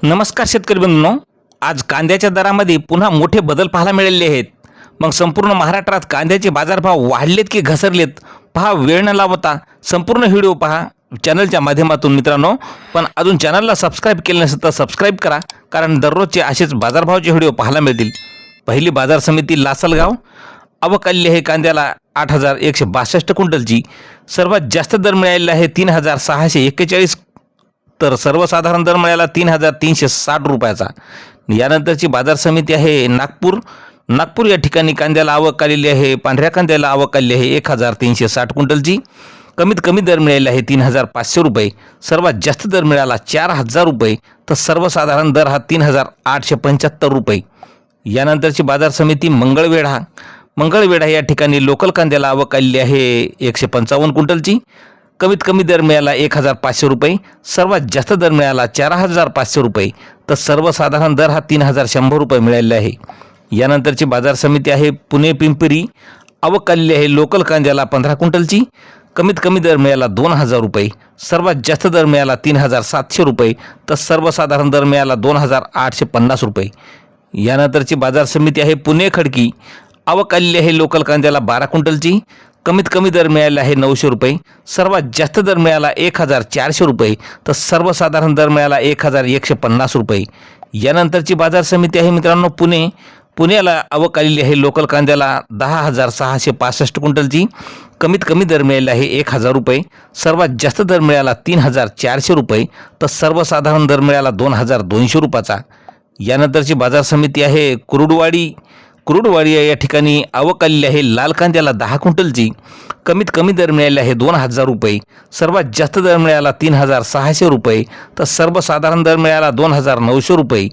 नमस्कार शेतकरी बंधूंनो, आज कांद्याच्या दरामध्ये पुन्हा मोठे बदल पाहायला मिळाले आहेत. मग संपूर्ण महाराष्ट्रात कांद्याचे बाजारभाव वाढलेत की घसरलेत पहा. वेळ न लावता संपूर्ण व्हिडिओ पहा चॅनलच्या माध्यमातून मित्रांनो. पण अजून चॅनलला सबस्क्राईब केलं नसेल तर सबस्क्राईब करा, कारण दररोजचे असेच बाजारभावाचे व्हिडिओ पाहायला मिळतील. पहिली बाजार समिती लासलगाव. आवक आलेली आहे कांद्याला 8,162 क्विंटलची. सर्वात जास्त दर मिळालेला आहे 3,641, तर सर्वसाधारण दर मिळाला 3,360 रुपयाचा. यानंतरची बाजार समिती आहे नागपूर या ठिकाणी कांद्याला आवक आलेली आहे. पांढऱ्या कांद्याला आवक आलेली आहे 1,360 क्विंटलची. कमीत कमी दर मिळाले आहे 3,500 रुपये. सर्वात जास्त दर मिळाला 4,000 रुपये, तर सर्वसाधारण दर हा 3,875 रुपये. यानंतरची बाजार समिती मंगळवेढा या ठिकाणी लोकल कांद्याला आवक आलेली आहे 155 क्विंटलची. कमीत कमी दर मिळाला 1,500 रुपये. सर्वात जास्त दर मिळाला 4,500 रुपये, तर सर्वसाधारण दर हा 3,100 रुपये मिळालेला आहे. यानंतरची बाजार समिती आहे पुणे पिंपरी. आवक आलेली आहे लोकल कांद्याला 15 क्विंटलची. कमीत कमी दर मिळाला 2,000 रुपये. सर्वात जास्त दर मिळाला 3,700 रुपये, तर सर्वसाधारण दर मिळाला 2,850 रुपये. यानंतरची बाजार समिती आहे पुणे खडकी. आवक आलेली आहे लोकल कांद्याला 12 क्विंटलची. कमीत कमी दर मिळाला आहे 900 रुपये. सर्वात जास्त दर मिळाला 1,400 रुपये, तर सर्वसाधारण दर मिळाला 1,150 रुपये. यानंतरची बाजार समिती आहे मित्रांनो पुण्याला आवक आलेली आहे लोकल कांद्याला 10,665 क्विंटलची. कमीत कमी दर मिळाला आहे 1,000 रुपये. सर्वात जास्त दर मिळाला 3,400 रुपये, तर सर्वसाधारण दर मिळाला 2,200 रुपयाचा. यानंतरची बाजार समिती आहे कुरुडवाडी या ठिकाणी आवक आलेली आहे लाल कांद्याला 10 क्विंटलची. कमीत कमी दर मिळाले आहे 2,000 रुपये. सर्वात जास्त दर मिळाला 3,600 रुपये, तर सर्वसाधारण दर मिळाला 2,900 रुपये.